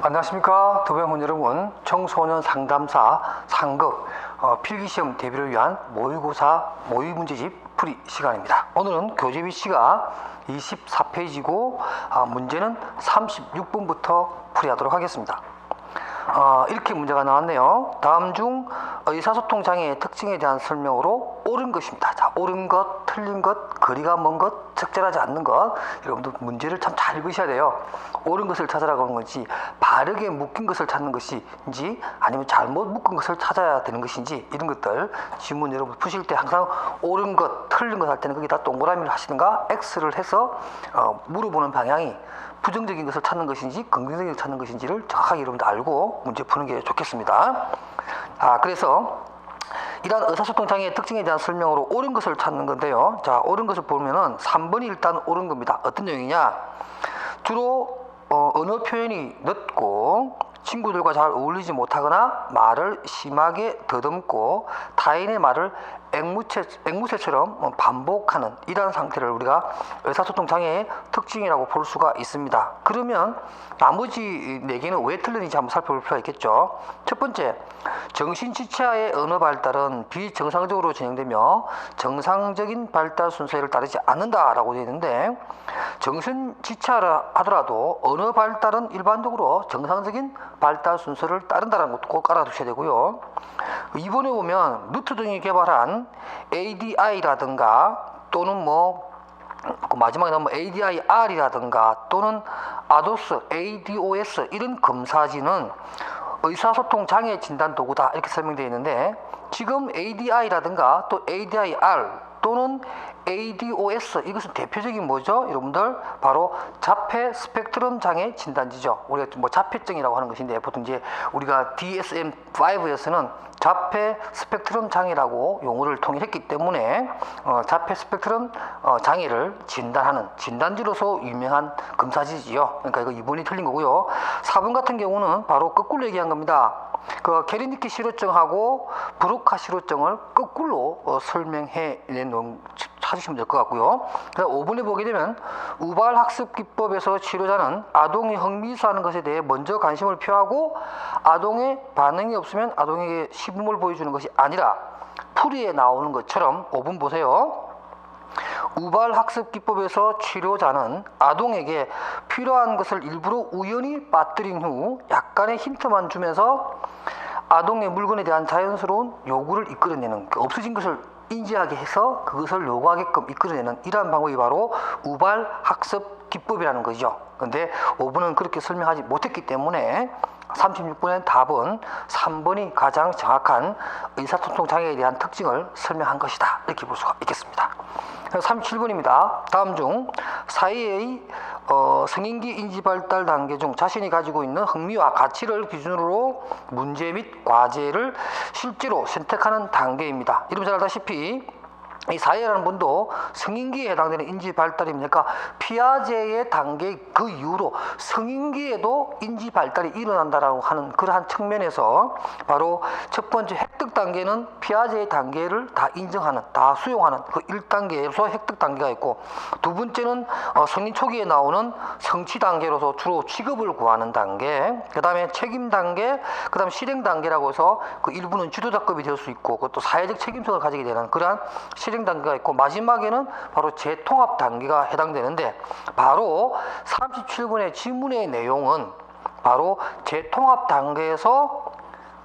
안녕하십니까 도배원 여러분. 청소년 상담사 상급 필기시험 대비를 위한 모의고사 모의문제집 풀이 시간입니다. 오늘은 교재 위치가 24페이지고 문제는 36번부터 풀이하도록 하겠습니다. 이렇게 문제가 나왔네요. 다음 중 의사소통 장애의 특징에 대한 설명으로 옳은 것입니다. 자, 옳은 것, 틀린 것, 거리가 먼 것, 적절하지 않는 것. 여러분들 문제를 참 잘 읽으셔야 돼요. 옳은 것을 찾아라고 하는 건지, 바르게 묶인 것을 찾는 것인지, 아니면 잘못 묶은 것을 찾아야 되는 것인지, 이런 것들 지문 여러분 푸실 때 항상 옳은 것, 틀린 것 할 때는 거기다 동그라미를 하시든가 X를 해서 물어보는 방향이 부정적인 것을 찾는 것인지 긍정적인 것을 찾는 것인지를 정확하게 여러분들 알고 문제 푸는 게 좋겠습니다. 그래서 이러한 의사소통 장애의 특징에 대한 설명으로 옳은 것을 찾는 건데요. 자, 옳은 것을 보면은 3번이 일단 옳은 겁니다. 어떤 내용이냐? 주로 언어 표현이 늦고 친구들과 잘 어울리지 못하거나 말을 심하게 더듬고 타인의 말을 앵무새처럼 반복하는 이러한 상태를 우리가 의사소통 장애의 특징이라고 볼 수가 있습니다. 그러면 나머지 4개는 왜 틀렸는지 한번 살펴볼 필요가 있겠죠. 첫 번째, 정신지체아의 언어 발달은 비정상적으로 진행되며 정상적인 발달 순서를 따르지 않는다라고 되어 있는데, 정신지체아라 하더라도 언어 발달은 일반적으로 정상적인 발달 순서를 따른다는 것도 꼭 알아두셔야 되고요. 이번에 보면 루트 등이 개발한 ADI라든가 또는 마지막에 나오면 ADI-R이라든가 또는 ADOS 이런 검사지는 의사소통 장애 진단 도구다 이렇게 설명되어 있는데, 지금 ADI라든가 또 ADI-R 또는 ADOS 이것은 대표적인 뭐죠? 여러분들 바로 자폐 스펙트럼 장애 진단지죠. 우리가 자폐증이라고 하는 것인데, 보통 이제 우리가 DSM-5에서는 자폐 스펙트럼 장애라고 용어를 통일했기 때문에 자폐 스펙트럼 장애를 진단하는 진단지로서 유명한 검사지지요. 그러니까 이거 2번이 틀린 거고요. 4번 같은 경우는 바로 거꾸로 얘기한 겁니다. 그 게르니키 실어증하고 브로카 실어증을 거꾸로 설명해낸 찾으시면 될 것 같고요. 그래서 5번에 보게 되면 우발 학습 기법에서 치료자는 아동이 흥미있어하는 것에 대해 먼저 관심을 표하고 아동의 반응이 없으면 아동에게 시범을 보여주는 것이 아니라 풀이에 나오는 것처럼 5번 보세요. 우발 학습 기법에서 치료자는 아동에게 필요한 것을 일부러 우연히 빠뜨린 후 약간의 힌트만 주면서 아동의 물건에 대한 자연스러운 요구를 이끌어내는, 없어진 것을 인지하게 해서 그것을 요구하게끔 이끌어내는 이러한 방법이 바로 우발 학습 기법이라는 거죠. 근데 5번은 그렇게 설명하지 못했기 때문에 36번의 답은 3번이 가장 정확한 의사소통 장애에 대한 특징을 설명한 것이다 이렇게 볼 수가 있겠습니다. 37번입니다. 다음 중 사이의 성인기 인지 발달 단계 중 자신이 가지고 있는 흥미와 가치를 기준으로 문제 및 과제를 실제로 선택하는 단계입니다. 여러분 잘 알다시피 이 사회라는 분도 성인기에 해당되는 인지 발달입니다. 그러니까 피아제의 단계 그 이후로 성인기에도 인지 발달이 일어난다라고 하는 그러한 측면에서 바로 첫 번째 획득 단계는 피아제의 단계를 다 인정하는, 다 수용하는 그 1단계에서 획득 단계가 있고, 두 번째는 성인 초기에 나오는 성취 단계로서 주로 취급을 구하는 단계, 그 다음에 책임 단계, 그 다음 실행 단계라고 해서 그 일부는 지도자급이 될 수 있고 그것도 사회적 책임성을 가지게 되는 그러한 실행 단계가 있고, 마지막에는 바로 재통합 단계가 해당되는데, 바로 37번의 지문의 내용은 바로 재통합 단계에서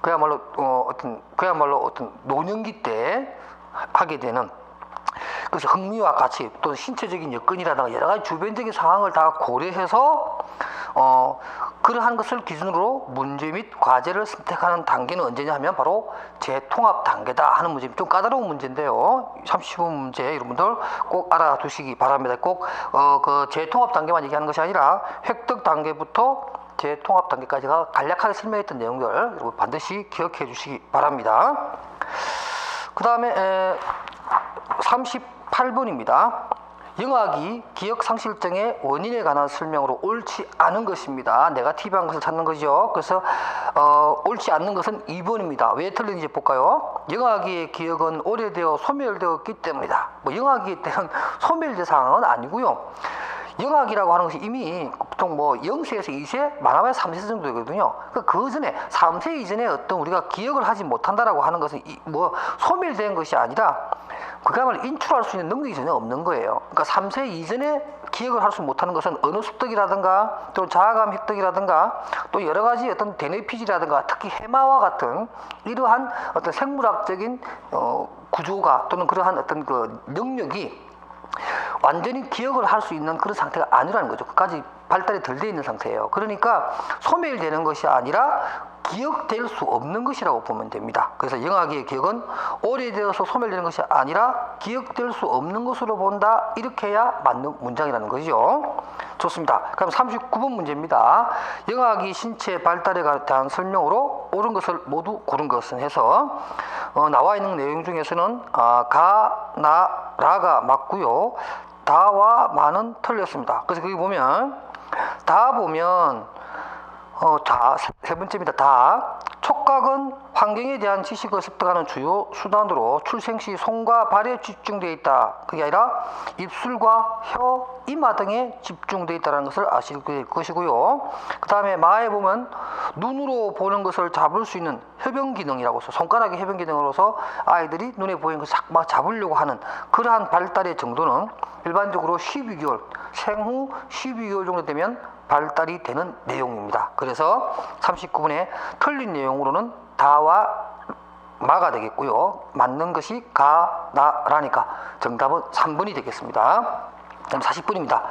그야말로 어떤 노년기 때 하게 되는, 그래서 흥미와 가치 또는 신체적인 여건이라든가 여러 가지 주변적인 상황을 다 고려해서 그러한 것을 기준으로 문제 및 과제를 선택하는 단계는 언제냐 하면 바로 재통합 단계다 하는 문제. 좀 까다로운 문제인데요. 30번 문제 여러분들 꼭 알아두시기 바랍니다. 꼭 그 재통합 단계만 얘기하는 것이 아니라 획득 단계부터 재통합 단계까지가 간략하게 설명했던 내용들 여러분 반드시 기억해 주시기 바랍니다. 그 다음에 38번입니다. 영악이 기억상실증의 원인에 관한 설명으로 옳지 않은 것입니다. 네거티브한 것을 찾는 거죠. 그래서 옳지 않는 것은 2번입니다. 왜 틀린지 볼까요? 영악이의 기억은 오래되어 소멸되었기 때문이다. 영악이 때는 소멸된 상황은 아니고요. 영악이라고 하는 것이 이미 보통 뭐 0세에서 2세, 많아봐야 3세 정도 되거든요. 그 전에 3세 이전에 어떤 우리가 기억을 하지 못한다라고 하는 것은 뭐 소멸된 것이 아니라 그야말로 인출할 수 있는 능력이 전혀 없는 거예요. 그러니까 3세 이전에 기억을 할 수 못하는 것은 언어 습득이라든가 또 자아감 획득이라든가 또 여러 가지 어떤 대뇌피질이라든가 특히 해마와 같은 이러한 어떤 생물학적인 구조가 또는 그러한 어떤 그 능력이 완전히 기억을 할 수 있는 그런 상태가 아니라는 거죠. 끝까지 발달이 덜 돼 있는 상태예요. 그러니까 소멸되는 것이 아니라 기억될 수 없는 것이라고 보면 됩니다. 그래서 영악의 기억은 오래되어서 소멸되는 것이 아니라 기억될 수 없는 것으로 본다. 이렇게 해야 맞는 문장이라는 거죠. 좋습니다. 그럼 39번 문제입니다. 영악이 신체 발달에 대한 설명으로 옳은 것을 모두 고른 것은 해서 나와 있는 내용 중에서는 가, 나, 라가 맞고요. 다와 마는 틀렸습니다. 그래서 거기 보면 다 보면 세 번째입니다. 다. 촉각은 환경에 대한 지식을 습득하는 주요 수단으로 출생 시 손과 발에 집중되어 있다. 그게 아니라 입술과 혀, 이마 등에 집중되어 있다는 것을 아시게 될 것이고요. 그 다음에 마에 보면 눈으로 보는 것을 잡을 수 있는 협영 기능이라고 해서 손가락의 협영 기능으로서 아이들이 눈에 보이는 것을 막 잡으려고 하는 그러한 발달의 정도는 일반적으로 12개월, 생후 12개월 정도 되면 발달이 되는 내용입니다. 그래서 39번에 틀린 내용으로는 다와 마가 되겠고요. 맞는 것이 가, 나, 라니까 정답은 3번이 되겠습니다. 다음 40번입니다.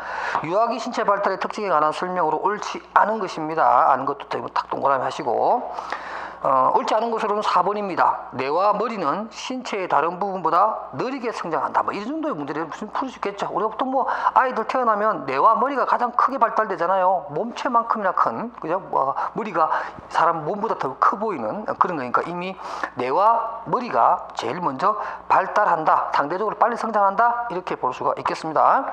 유아기 신체 발달의 특징에 관한 설명으로 옳지 않은 것입니다. 아는 것도 되고 탁 동그라미 하시고 옳지 않은 것으로는 4번입니다. 뇌와 머리는 신체의 다른 부분보다 느리게 성장한다. 뭐 이런 정도의 문제를 풀 수 있겠죠. 우리가 보통 뭐 아이들 태어나면 뇌와 머리가 가장 크게 발달되잖아요. 몸체만큼이나 큰, 그죠? 머리가 사람 몸보다 더 커 보이는 그런 거니까 이미 뇌와 머리가 제일 먼저 발달한다. 상대적으로 빨리 성장한다. 이렇게 볼 수가 있겠습니다.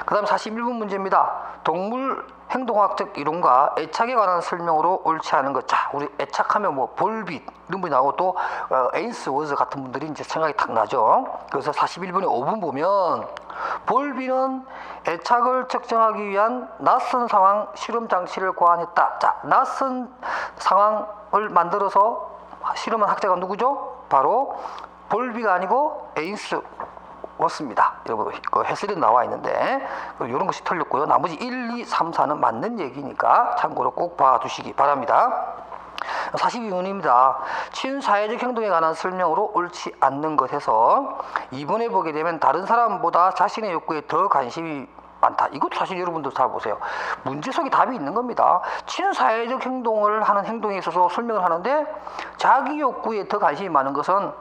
그 다음 41번 문제입니다. 동물 행동학적 이론과 애착에 관한 설명으로 옳지 않은 것. 자, 우리 애착하면 뭐 볼빛 이런 분이 나오고 또 에인스 워즈 같은 분들이 이제 생각이 탁 나죠. 그래서 41번에 5번 보면 볼빛은 애착을 측정하기 위한 낯선 상황 실험 장치를 고안했다. 자, 낯선 상황을 만들어서 실험한 학자가 누구죠? 바로 볼비가 아니고 에인스 맞습니다. 여러분 해설에 나와 있는데 이런 것이 틀렸고요. 나머지 1, 2, 3, 4는 맞는 얘기니까 참고로 꼭 봐두시기 바랍니다. 42번입니다. 친사회적 행동에 관한 설명으로 옳지 않는 것에서 2번에 보게 되면 다른 사람보다 자신의 욕구에 더 관심이 많다. 이것도 사실 여러분들 잘 보세요. 문제 속에 답이 있는 겁니다. 친사회적 행동을 하는 행동에 있어서 설명을 하는데 자기 욕구에 더 관심이 많은 것은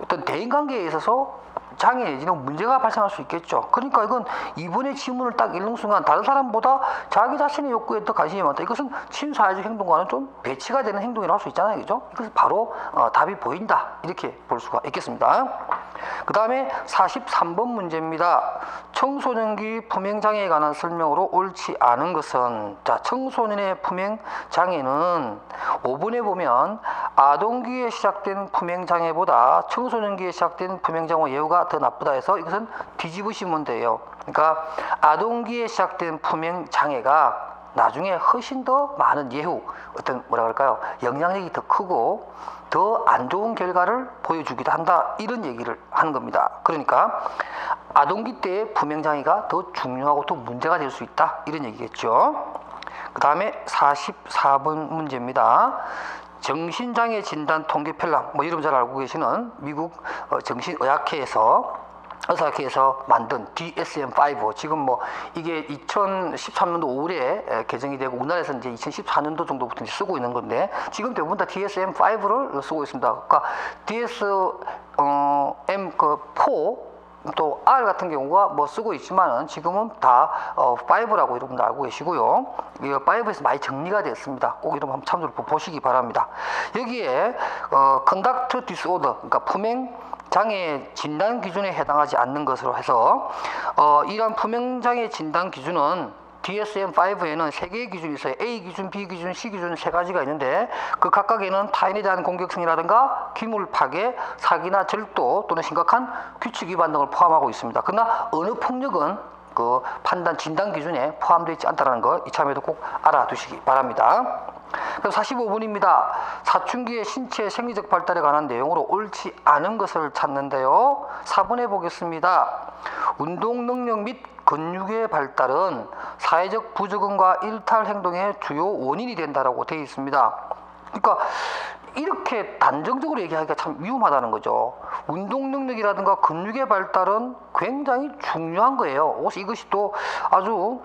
어떤 대인관계에 있어서 장애 내지는 문제가 발생할 수 있겠죠. 그러니까 이건 이번에 지문을 딱 읽는 순간 다른 사람보다 자기 자신의 욕구에 더 관심이 많다. 이것은 친사회적 행동과는 좀 배치가 되는 행동이라고 할 수 있잖아요. 그죠? 이것은 바로 답이 보인다. 이렇게 볼 수가 있겠습니다. 그 다음에 43번 문제입니다. 청소년기 품행장애에 관한 설명으로 옳지 않은 것은 자, 청소년의 품행장애는 5번에 보면 아동기에 시작된 품행장애보다 청소년기에 시작된 품행장애 예후가 더 나쁘다 해서 이것은 뒤집으시면 돼요. 그러니까 아동기에 시작된 품행장애가 나중에 훨씬 더 많은 예후, 어떤 뭐라 그럴까요? 영향력이 더 크고 더 안 좋은 결과를 보여주기도 한다. 이런 얘기를 하는 겁니다. 그러니까 아동기 때의 품행장애가 더 중요하고 더 문제가 될 수 있다. 이런 얘기겠죠. 그 다음에 44번 문제입니다. 정신장애 진단 통계 편람, 뭐 이름 잘 알고 계시는 미국 정신의학회에서 의사학회에서 만든 DSM-5 지금 뭐 이게 2013년도 5월에 개정이 되고 우리나라에서 이제 2014년도 정도부터 이제 쓰고 있는 건데 지금 대부분 다 DSM-5를 쓰고 있습니다. 그러니까 DSM-4 또 R 같은 경우가 뭐 쓰고 있지만은 지금은 다 5라고 여러분들 알고 계시고요. 이 5에서 많이 정리가 됐습니다. 꼭 여러분 한번 참조를 보시기 바랍니다. 여기에 conduct disorder, 그러니까 품행 장애 진단 기준에 해당하지 않는 것으로 해서 이러한 품행 장애 진단 기준은 DSM-5에는 3개의 기준이 있어요. A 기준, B 기준, C 기준 3가지가 있는데 그 각각에는 타인에 대한 공격성이라든가 기물 파괴, 사기나 절도 또는 심각한 규칙 위반 등을 포함하고 있습니다. 그러나 언어폭력은 그 판단 진단 기준에 포함되어 있지 않다는 거 이참에도 꼭 알아두시기 바랍니다. 그럼 45분입니다. 사춘기의 신체 생리적 발달에 관한 내용으로 옳지 않은 것을 찾는데요. 4번에 보겠습니다. 운동 능력 및 근육의 발달은 사회적 부적응과 일탈 행동의 주요 원인이 된다라고 되어 있습니다. 그러니까 이렇게 단정적으로 얘기하기가 참 위험하다는 거죠. 운동 능력이라든가 근육의 발달은 굉장히 중요한 거예요. 이것이 또 아주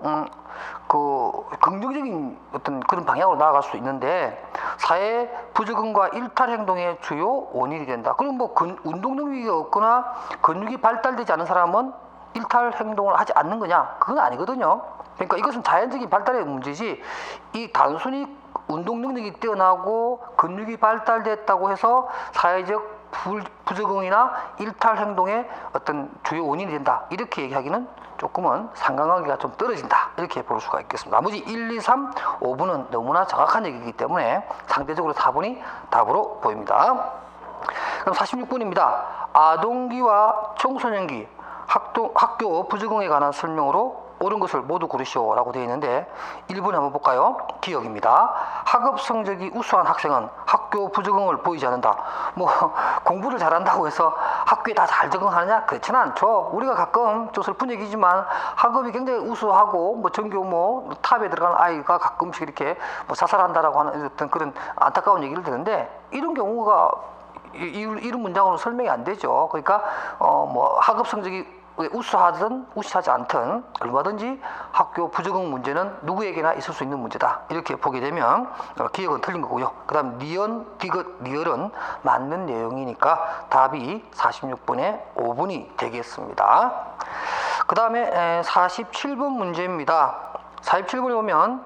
긍정적인 어떤 그런 방향으로 나아갈 수 있는데 사회 부적응과 일탈 행동의 주요 원인이 된다. 그럼 뭐 운동 능력이 없거나 근육이 발달되지 않은 사람은 일탈 행동을 하지 않는 거냐? 그건 아니거든요. 그러니까 이것은 자연적인 발달의 문제지 이 단순히 운동 능력이 뛰어나고 근육이 발달됐다고 해서 사회적 부적응이나 일탈 행동의 어떤 주요 원인이 된다. 이렇게 얘기하기는 조금은 상관관계가 좀 떨어진다. 이렇게 볼 수가 있겠습니다. 나머지 1, 2, 3, 5번은 너무나 정확한 얘기이기 때문에 상대적으로 4번이 답으로 보입니다. 그럼 46번입니다. 아동기와 청소년기 학교 부적응에 관한 설명으로 옳은 것을 모두 고르시오 라고 되어 있는데 1번 한번 볼까요? 기억입니다. 학업 성적이 우수한 학생은 학교 부적응을 보이지 않는다. 뭐 공부를 잘한다고 해서 학교에 다 잘 적응하느냐? 그렇지는 않죠. 우리가 가끔 좀 슬픈 얘기지만 학업이 굉장히 우수하고 뭐 전교 뭐 탑에 들어가는 아이가 가끔씩 이렇게 뭐 자살한다라고 하는 어떤 그런 안타까운 얘기를 듣는데 이런 경우가 이런 문장으로 설명이 안 되죠. 그러니까 뭐 학업 성적이 우수하든 우수하지 않든 얼마든지 학교 부적응 문제는 누구에게나 있을 수 있는 문제다. 이렇게 보게 되면 기억은 틀린 거고요. 그 다음 니언, 디귿, 리얼은 맞는 내용이니까 답이 46번에 5번이 되겠습니다. 그 다음에 47번 문제입니다. 47번에 보면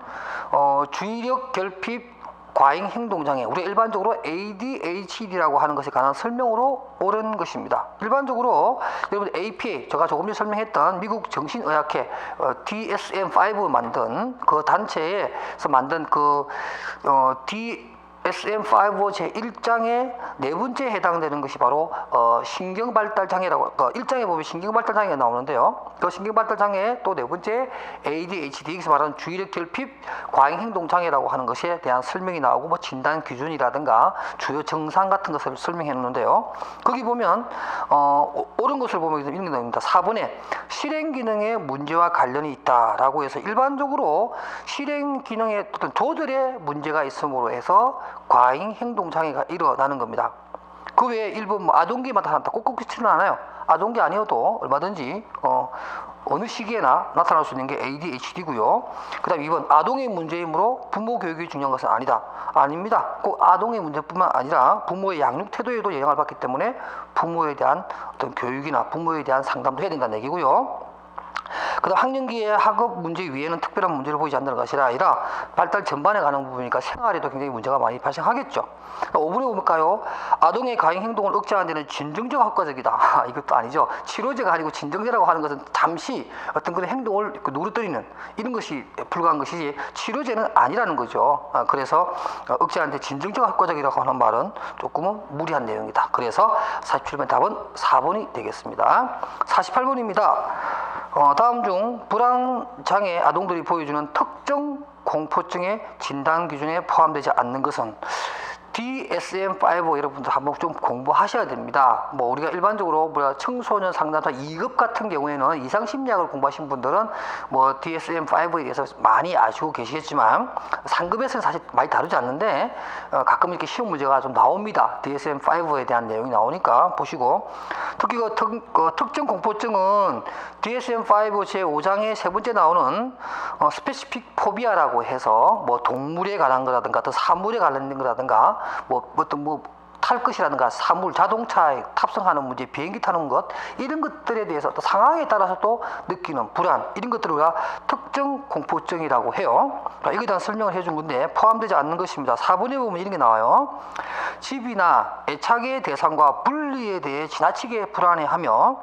주의력 결핍 과잉 행동장애, 우리가 일반적으로 ADHD라고 하는 것에 관한 설명으로 옳은 것입니다. 일반적으로 여러분 APA, 제가 조금 전에 설명했던 미국 정신의학회 DSM-5 만든 그 단체에서 만든 DSM-5 제1장의 네 번째에 해당되는 것이 바로 신경발달장애라고, 1장에 보면 신경발달장애가 나오는데요. 그 신경발달장애 또 네 번째 ADHD, 여기서 말하는 주의력 결핍 과잉행동장애라고 하는 것에 대한 설명이 나오고 뭐 진단 기준이라든가 주요 증상 같은 것을 설명해 놓는데요. 거기 보면 옳은 것을 보면 이런 게 나옵니다. 4번에 실행기능의 문제와 관련이 있다라고 해서 일반적으로 실행기능의 어떤 조절에 문제가 있음으로 해서 과잉 행동 장애가 일어나는 겁니다. 그 외에 일본 아동기만 나타난다. 꼭 그렇지는 않아요. 아동기 아니어도 얼마든지 어느 시기에나 나타날 수 있는 게 ADHD고요. 그 다음 2번 아동의 문제이므로 부모 교육이 중요한 것은 아니다. 아닙니다. 꼭 아동의 문제뿐만 아니라 부모의 양육 태도에도 영향을 받기 때문에 부모에 대한 어떤 교육이나 부모에 대한 상담도 해야 된다는 얘기고요. 그 다음 학령기의 학업 문제 위에는 특별한 문제를 보이지 않는 것이 아니라 발달 전반에 관한 부분이니까 생활에도 굉장히 문제가 많이 발생하겠죠. 5번에 볼까요? 아동의 과잉 행동을 억제하는 데는 진정제가 효과적이다. 이것도 아니죠. 치료제가 아니고 진정제라고 하는 것은 잠시 어떤 그런 행동을 누그러뜨리는 이런 것이 불과한 것이지 치료제는 아니라는 거죠. 그래서 억제하는 데 진정제가 효과적이라고 하는 말은 조금은 무리한 내용이다. 그래서 47번 답은 4번이 되겠습니다. 48번입니다. 다음 중 불안장애 아동들이 보여주는 특정 공포증의 진단 기준에 포함되지 않는 것은 DSM-5 여러분들 한번 좀 공부하셔야 됩니다. 뭐 우리가 일반적으로 청소년 상담사 2급 같은 경우에는 이상 심리학을 공부하신 분들은 뭐 DSM-5에 대해서 많이 아시고 계시겠지만 상급에서는 사실 많이 다루지 않는데 가끔 이렇게 시험 문제가 좀 나옵니다. DSM-5에 대한 내용이 나오니까 보시고 특히 특정 공포증은 DSM-5 제5장의 세 번째 나오는 스페시픽 포비아라고 해서 뭐 동물에 관한 거라든가 또 사물에 관련된 거라든가 탈 것이라든가 사물, 자동차에 탑승하는 문제, 비행기 타는 것 이런 것들에 대해서 또 상황에 따라서 또 느끼는 불안 이런 것들을 우리가 특정 공포증이라고 해요. 이거에 대한 설명을 해준 건데 포함되지 않는 것입니다. 4번에 보면 이런 게 나와요. 집이나 애착의 대상과 분리에 대해 지나치게 불안해하며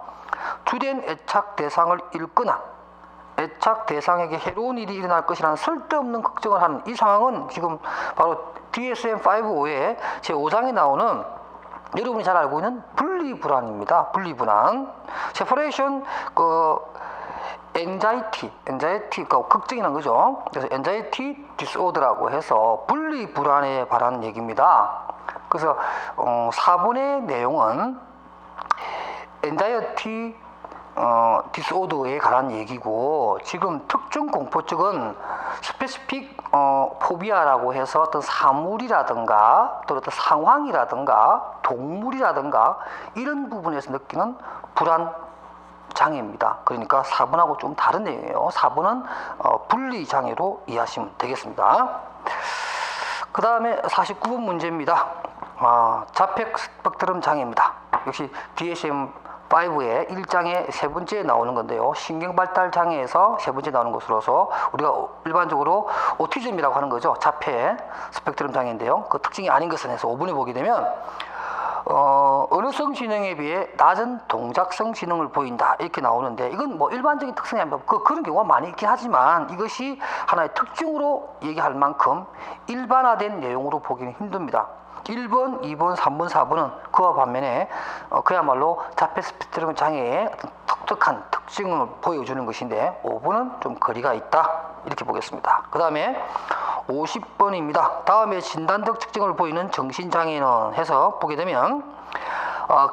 주된 애착 대상을 잃거나 애착 대상에게 해로운 일이 일어날 것이라는 쓸데없는 걱정을 하는 이 상황은 지금 바로 DSM-5의 제5장에 나오는 여러분이 잘 알고 있는 분리불안입니다. 분리불안. separation anxiety가 걱정이란 거죠. 그래서 anxiety disorder라고 해서 분리 불안에 관한 얘기입니다. 그래서 4번의 내용은 anxiety 디스오더에 관한 얘기고, 지금 특정 공포증은 스페시픽 포비아라고 해서 어떤 사물이라든가 또 어떤 상황이라든가 동물이라든가 이런 부분에서 느끼는 불안 장애입니다. 그러니까 4번하고 좀 다른 내용이에요. 4번은 분리 장애로 이해하시면 되겠습니다. 그 다음에 49번 문제입니다. 자폐 스펙트럼 장애입니다. 역시 DSM-5의 1장의 세 번째에 나오는 건데요. 신경발달 장애에서 세 번째 나오는 것으로서 우리가 일반적으로 오티즘이라고 하는 거죠. 자폐 스펙트럼 장애인데요. 그 특징이 아닌 것은 해서 5번에 보게 되면 언어성 지능에 비해 낮은 동작성 지능을 보인다 이렇게 나오는데, 이건 뭐 일반적인 특성이 아니라 그런 경우가 많이 있긴 하지만 이것이 하나의 특징으로 얘기할 만큼 일반화된 내용으로 보기는 힘듭니다. 1번, 2번, 3번, 4번은 그와 반면에 그야말로 자폐 스펙트럼 장애의 독특한 특징을 보여주는 것인데, 5번은 좀 거리가 있다 이렇게 보겠습니다. 그 다음에 50번입니다. 다음에 진단적 특징을 보이는 정신장애는 해서 보게 되면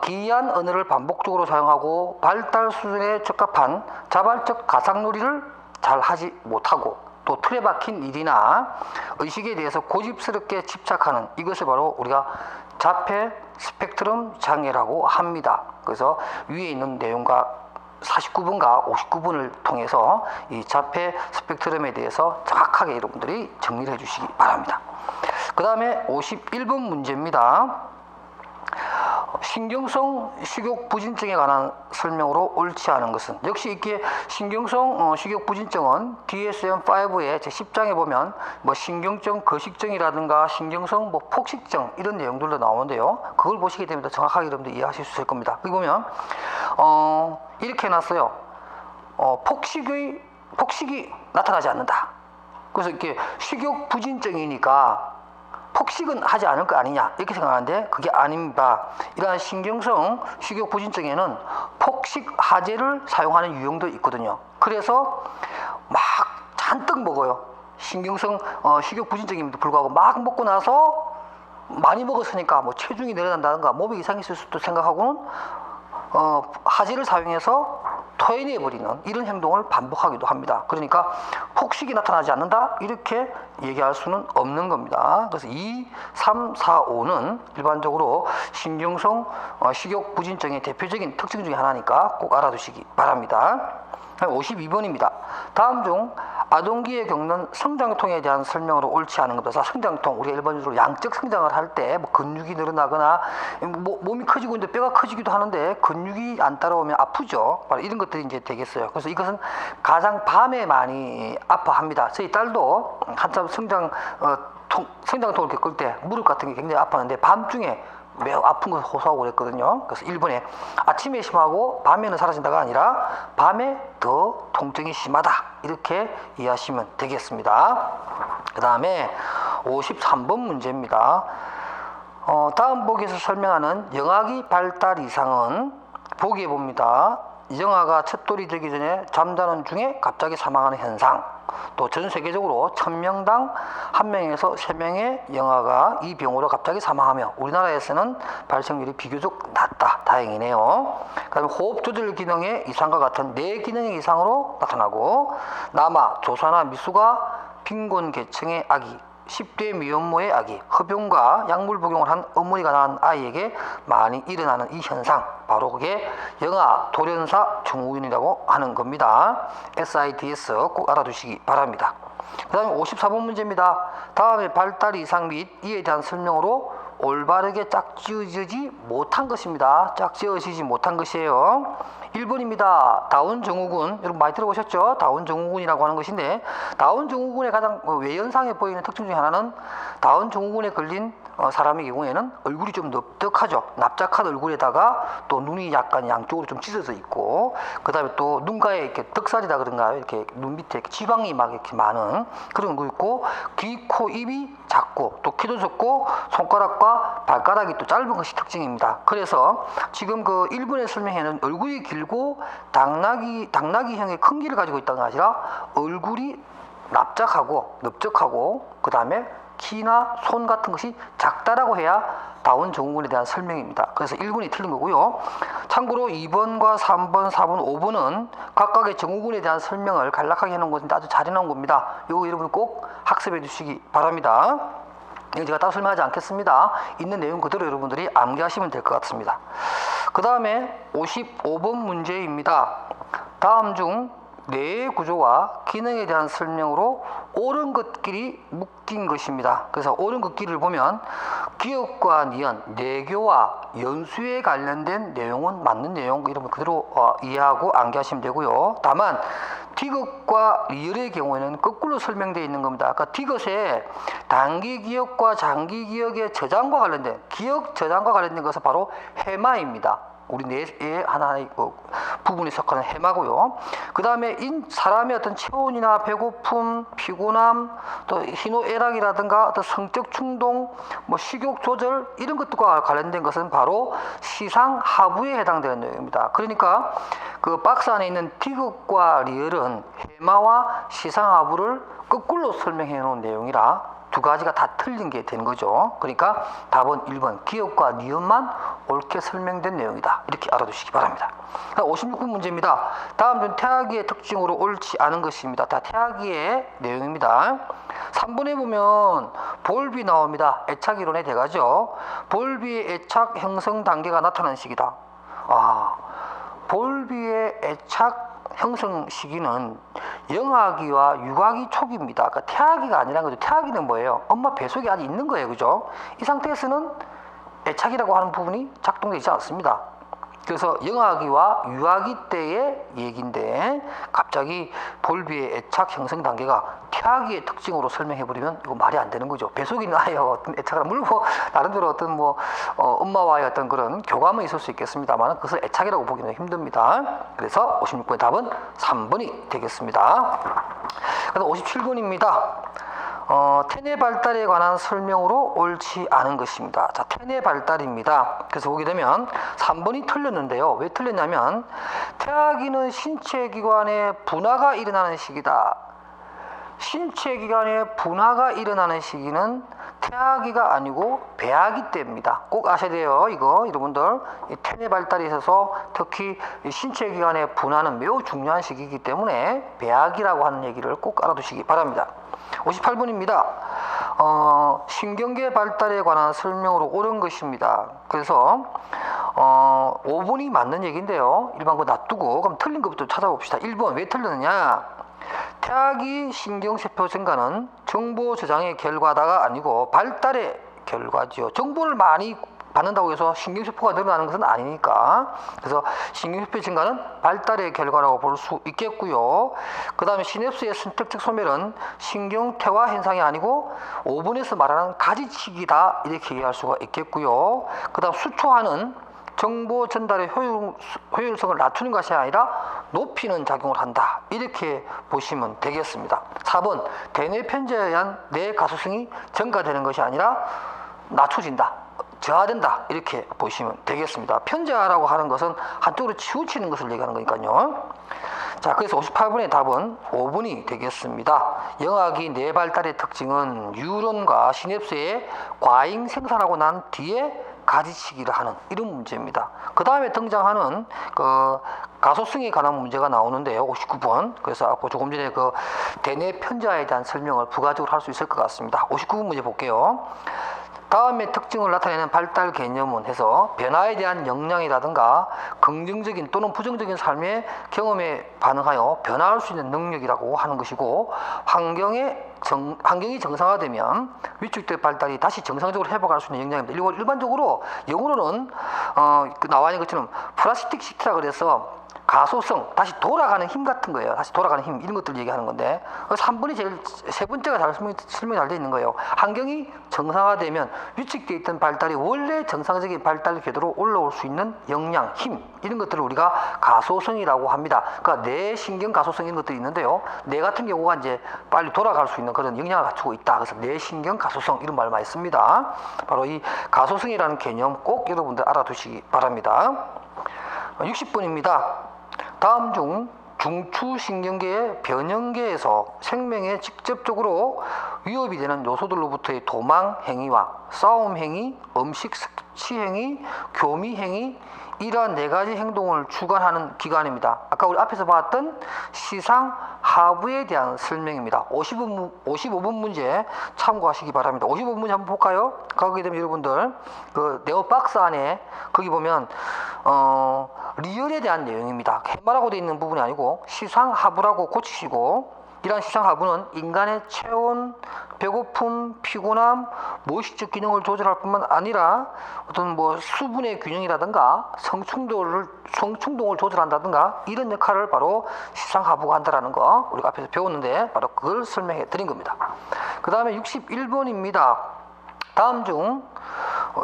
기이한 언어를 반복적으로 사용하고 발달 수준에 적합한 자발적 가상놀이를 잘 하지 못하고, 또 틀에 박힌 일이나 의식에 대해서 고집스럽게 집착하는, 이것을 바로 우리가 자폐 스펙트럼 장애라고 합니다. 그래서 위에 있는 내용과 49번과 59번을 통해서 이 자폐 스펙트럼에 대해서 정확하게 여러분들이 정리를 해주시기 바랍니다. 그 다음에 51번 문제입니다. 신경성 식욕부진증에 관한 설명으로 옳지 않은 것은, 역시 이렇게 신경성 식욕부진증은 DSM-5의 제10장에 보면 뭐 신경성 거식증이라든가 신경성 뭐 폭식증 이런 내용들도 나오는데요. 그걸 보시게 되면 정확하게 여러분들 이해하실 수 있을 겁니다. 여기 보면 이렇게 해놨어요. 폭식이 나타나지 않는다. 그래서 이렇게 식욕부진증이니까 폭식은 하지 않을 거 아니냐 이렇게 생각하는데, 그게 아닙니다. 이러한 신경성 식욕부진증에는 폭식 하제를 사용하는 유형도 있거든요. 그래서 막 잔뜩 먹어요. 신경성 식욕부진증임에도 불구하고 막 먹고 나서 많이 먹었으니까 뭐 체중이 내려간다든가 몸이 이상했을 수도 생각하고는 하제를 사용해서 토해내버리는 이런 행동을 반복하기도 합니다. 그러니까 폭식이 나타나지 않는다 이렇게 얘기할 수는 없는 겁니다. 그래서 2, 3, 4, 5는 일반적으로 신경성 식욕부진증의 대표적인 특징 중에 하나니까 꼭 알아두시기 바랍니다. 52번입니다. 다음 중 아동기에 겪는 성장통에 대한 설명으로 옳지 않은 겁니다. 성장통, 우리가 일반적으로 양적 성장을 할 때 뭐 근육이 늘어나거나 몸이 커지고 있는데 뼈가 커지기도 하는데 근육이 안 따라오면 아프죠. 바로 이런 것들이 이제 되겠어요. 그래서 이것은 가장 밤에 많이 아파합니다. 저희 딸도 한참 성장통을 겪을 때 무릎 같은 게 굉장히 아팠는데 밤중에 매우 아픈 것을 호소하고 그랬거든요. 그래서 1번에 아침에 심하고 밤에는 사라진다가 아니라 밤에 더 통증이 심하다 이렇게 이해하시면 되겠습니다. 그 다음에 53번 문제입니다. 다음 보기에서 설명하는 영아기 발달 이상은 보기에 봅니다. 영아가 첫 돌이 되기 전에 잠자는 중에 갑자기 사망하는 현상, 또 전 세계적으로 1000명당 1명에서 3명의 영아가 이 병으로 갑자기 사망하며 우리나라에서는 발생률이 비교적 낮다. 다행이네요. 그다음에 호흡 조절 기능의 이상과 같은 뇌 기능의 이상으로 나타나고, 남아 조사나 미수가 빈곤계층의 아기, 10대 미혼모의 아기, 흡연과 약물 복용을 한 어머니가 낳은 아이에게 많이 일어나는 이 현상, 바로 그게 영아 돌연사 증후군이라고 하는 겁니다. SIDS 꼭 알아두시기 바랍니다. 그 다음에 54번 문제입니다. 다음에 발달 이상 및 이에 대한 설명으로 올바르게 짝지어지지 못한 것입니다. 짝지어지지 못한 것이에요. 1번입니다. 다운 증후군, 여러분 많이 들어보셨죠? 다운 증후군이라고 하는 것인데, 다운 증후군의 가장 외연상에 보이는 특징 중에 하나는 다운 증후군에 걸린 사람의 경우에는 얼굴이 좀 납작하죠. 납작한 얼굴에다가 또 눈이 약간 양쪽으로 좀 찢어져 있고, 그 다음에 또 눈가에 이렇게 덕살이다 그런가요? 이렇게 눈 밑에 이렇게 지방이 막 이렇게 많은 그런 거 있고, 귀, 코, 입이 작고 또 키도 작고 손가락과 손가락과 발가락이 또 짧은 것이 특징입니다. 그래서 지금 그 1번의 설명에는 얼굴이 길고 당나귀형의 큰 귀를 가지고 있다는 게 아니라 얼굴이 납작하고 넓적하고 그 다음에 키나 손 같은 것이 작다라고 해야 다운 증후군에 대한 설명입니다. 그래서 1번이 틀린 거고요. 참고로 2번과 3번, 4번, 5번은 각각의 증후군에 대한 설명을 간략하게 해놓은 것인데 아주 잘 해놓은 겁니다. 이거 여러분 꼭 학습해 주시기 바랍니다. 이거 제가 따로 설명하지 않겠습니다. 있는 내용 그대로 여러분들이 암기하시면 될 것 같습니다. 그 다음에 55번 문제입니다. 다음 중 뇌의 구조와 기능에 대한 설명으로 옳은 것끼리 묶인 것입니다. 그래서 옳은 것끼리를 보면 기억과 니은, 뇌교와 연수에 관련된 내용은 맞는 내용 이런 거 그대로 이해하고 암기하시면 되고요. 다만 디귿과 리을의 경우에는 거꾸로 설명되어 있는 겁니다. 그러니까 디귿에 단기 기억과 장기 기억의 저장과 관련된 기억 저장과 관련된 것은 바로 해마입니다. 우리 뇌의 하나의 부분에 속하는 해마고요. 그 다음에 사람의 어떤 체온이나 배고픔, 피곤함, 또 희노애락이라든가 어떤 성적 충동, 식욕 조절 이런 것들과 관련된 것은 바로 시상하부에 해당되는 내용입니다. 그러니까 그 박스 안에 있는 디귿과 리을은 해마와 시상하부를 거꾸로 설명해 놓은 내용이라 두 가지가 다 틀린 게 된 거죠. 그러니까 답은 1번 기억과 니은만 옳게 설명된 내용이다. 이렇게 알아두시기 바랍니다. 56번 문제입니다. 다음 중 태아기의 특징으로 옳지 않은 것입니다. 다 태아기의 내용입니다. 3번에 보면 볼비 나옵니다. 애착이론의 대가죠. 볼비의 애착 형성 단계가 나타나는 시기다. 볼비의 애착 형성 시기는 영아기와 육아기 초기입니다. 그러니까 태아기가 아니라는 거죠. 태아기는 뭐예요? 엄마 뱃속에 아직 있는 거예요. 그죠? 이 상태에서는 애착이라고 하는 부분이 작동되지 않습니다. 그래서 영아기와 유아기 때의 얘기인데 갑자기 볼비의 애착 형성 단계가 태아기의 특징으로 설명해버리면 이거 말이 안 되는 거죠. 뱃속에 있는 아이와 어떤 애착을 물론 나름대로 어떤 엄마와의 어떤 그런 교감은 있을 수 있겠습니다만 그것을 애착이라고 보기는 힘듭니다. 그래서 56번의 답은 3번이 되겠습니다. 그래서 57번입니다. 태뇌 발달에 관한 설명으로 옳지 않은 것입니다. 자, 태뇌 발달입니다. 그래서 보게 되면 3번이 틀렸는데요. 왜 틀렸냐면 태아기는 신체 기관의 분화가 일어나는 시기다. 신체 기관의 분화가 일어나는 시기는 태아기가 아니고 배아기 때입니다. 꼭 아셔야 돼요. 이거 여러분들 태뇌 발달에 있어서 특히 신체 기관의 분화는 매우 중요한 시기이기 때문에 배아기라고 하는 얘기를 꼭 알아두시기 바랍니다. 58번입니다. 신경계 발달에 관한 설명으로 옳은 것입니다. 그래서 5번이 맞는 얘기인데요. 일반 거 놔두고 그럼 틀린 것부터 찾아봅시다. 1번 왜 틀렸느냐? 태아기 신경세포 증가는 정보 저장의 결과다가 아니고 발달의 결과지요. 정보를 많이 받는다고 해서 신경세포가 늘어나는 것은 아니니까. 그래서 신경세포 증가는 발달의 결과라고 볼 수 있겠고요. 그 다음에 시냅스의 선택적 소멸은 신경퇴화 현상이 아니고 5번에서 말하는 가지치기다 이렇게 이해할 수가 있겠고요. 그 다음 수초하는 정보 전달의 효율성을 낮추는 것이 아니라 높이는 작용을 한다. 이렇게 보시면 되겠습니다. 4번 대뇌 편제에 의한 뇌 가소성이 증가되는 것이 아니라 낮춰진다. 저하된다. 이렇게 보시면 되겠습니다. 편제하라고 하는 것은 한쪽으로 치우치는 것을 얘기하는 거니까요. 자, 그래서 58번의 답은 5번이 되겠습니다. 영아기 뇌 발달의 특징은 뉴런과 시냅스의 과잉 생산하고 난 뒤에 가지치기를 하는 이런 문제입니다. 그 다음에 등장하는 가소성에 관한 문제가 나오는데요. 59번. 그래서 아까 조금 전에 대뇌 편자에 대한 설명을 부가적으로 할 수 있을 것 같습니다. 59번 문제 볼게요. 다음의 특징을 나타내는 발달 개념은 해서 변화에 대한 역량이라든가 긍정적인 또는 부정적인 삶의 경험에 반응하여 변화할 수 있는 능력이라고 하는 것이고 환경이 정상화되면 위축된 발달이 다시 정상적으로 회복할 수 있는 역량입니다. 일반적으로 영어로는 나와 있는 것처럼 플라스틱시티라 그래서 가소성, 다시 돌아가는 힘 같은 거예요. 다시 돌아가는 힘, 이런 것들 얘기하는 건데, 3번이 제일, 세 번째가 잘 설명이 잘 되어 있는 거예요. 환경이 정상화되면 위축되어 있던 발달이 원래 정상적인 발달 궤도로 올라올 수 있는 역량, 힘, 이런 것들을 우리가 가소성이라고 합니다. 그러니까 뇌 신경 가소성 이런 것들이 있는데요. 뇌 같은 경우가 이제 빨리 돌아갈 수 있는 그런 역량을 갖추고 있다. 그래서 뇌 신경 가소성 이런 말 많이 씁니다. 바로 이 가소성이라는 개념 꼭 여러분들 알아두시기 바랍니다. 60번입니다. 다음 중 중추신경계의 변형계에서 생명에 직접적으로 위협이 되는 요소들로부터의 도망 행위와 싸움 행위, 음식 섭취 행위, 교미 행위, 이러한 네 가지 행동을 주관하는 기관입니다. 아까 우리 앞에서 봤던 시상 하부에 대한 설명입니다. 55번 문제 참고하시기 바랍니다. 55번 문제 한번 볼까요? 거기에 되면 여러분들 그 네오박스 안에 거기 보면 리얼에 대한 내용입니다. 해마라고 되어 있는 부분이 아니고 시상 하부라고 고치시고, 이러한 시상 하부는 인간의 체온, 배고픔, 피곤함, 무의식적 기능을 조절할 뿐만 아니라 어떤 뭐 수분의 균형이라든가 성충동을 조절한다든가 이런 역할을 바로 시상 하부가 한다라는 거 우리가 앞에서 배웠는데 바로 그걸 설명해 드린 겁니다. 그 다음에 61번입니다. 다음 중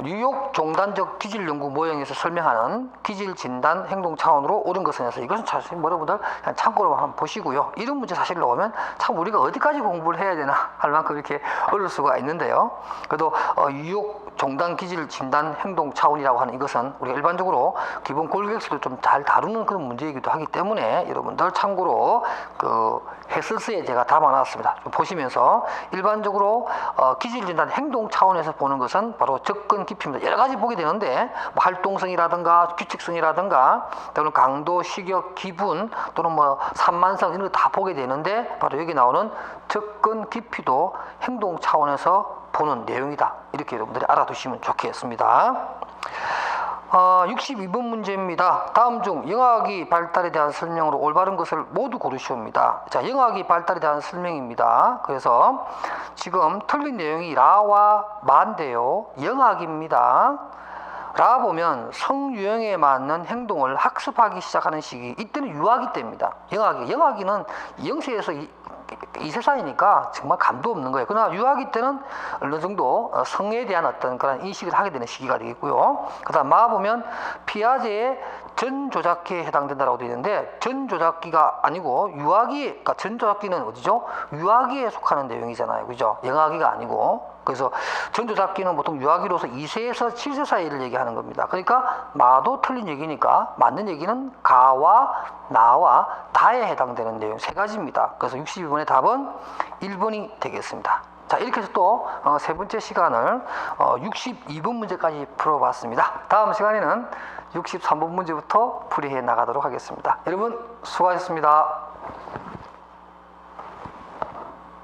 뉴욕 종단적 기질 연구 모형에서 설명하는 기질 진단 행동 차원으로 옳은 것은 해서, 이것은 사실 여러분들 그냥 참고로 한번 보시고요. 이런 문제 사실 나오면 참 우리가 어디까지 공부를 해야 되나 할 만큼 이렇게 어려울 수가 있는데요. 그래도 뉴욕 종단 기질 진단 행동 차원이라고 하는 이것은 우리가 일반적으로 기본 골격수도 좀 잘 다루는 그런 문제이기도 하기 때문에 여러분들 참고로 그 해설서에 제가 담아놨습니다. 좀 보시면서 일반적으로 기질 진단 행동 차원에서 보는 것은 바로 접근 깊이입니다. 여러 가지 보게 되는데 뭐 활동성이라든가 규칙성이라든가 또는 강도, 시격, 기분 또는 뭐 산만성 이런 거 다 보게 되는데 바로 여기 나오는 접근 깊이도 행동 차원에서 보는 내용이다. 이렇게 여러분들이 알아두시면 좋겠습니다. 62번 문제입니다. 다음 중 영아기 발달에 대한 설명으로 올바른 것을 모두 고르시옵니다. 자, 영아기 발달에 대한 설명입니다. 그래서 지금 틀린 내용이 라와 마인데요. 영아기입니다. 라 보면 성유형에 맞는 행동을 학습하기 시작하는 시기, 이때는 유아기 때입니다. 영아기는 0세에서 2세 사이니까 정말 감도 없는 거예요. 그러나 유아기 때는 어느 정도 성에 대한 어떤 그런 인식을 하게 되는 시기가 되겠고요. 그 다음 마 보면 피아제의 전조작기에 해당된다라고 되어 있는데, 전조작기가 아니고 유아기, 그러니까 전조작기는 어디죠? 유아기에 속하는 내용이잖아요. 그죠? 영아기가 아니고. 그래서 전조작기는 보통 유아기로서 2세에서 7세 사이를 얘기하는 겁니다. 그러니까 마도 틀린 얘기니까 맞는 얘기는 가와 나와 다에 해당되는 내용 세 가지입니다. 그래서 62번의 답은 1번이 되겠습니다. 자, 이렇게 해서 또 세 번째 시간을 62번 문제까지 풀어봤습니다. 다음 시간에는 63번 문제부터 풀이해 나가도록 하겠습니다. 여러분 수고하셨습니다.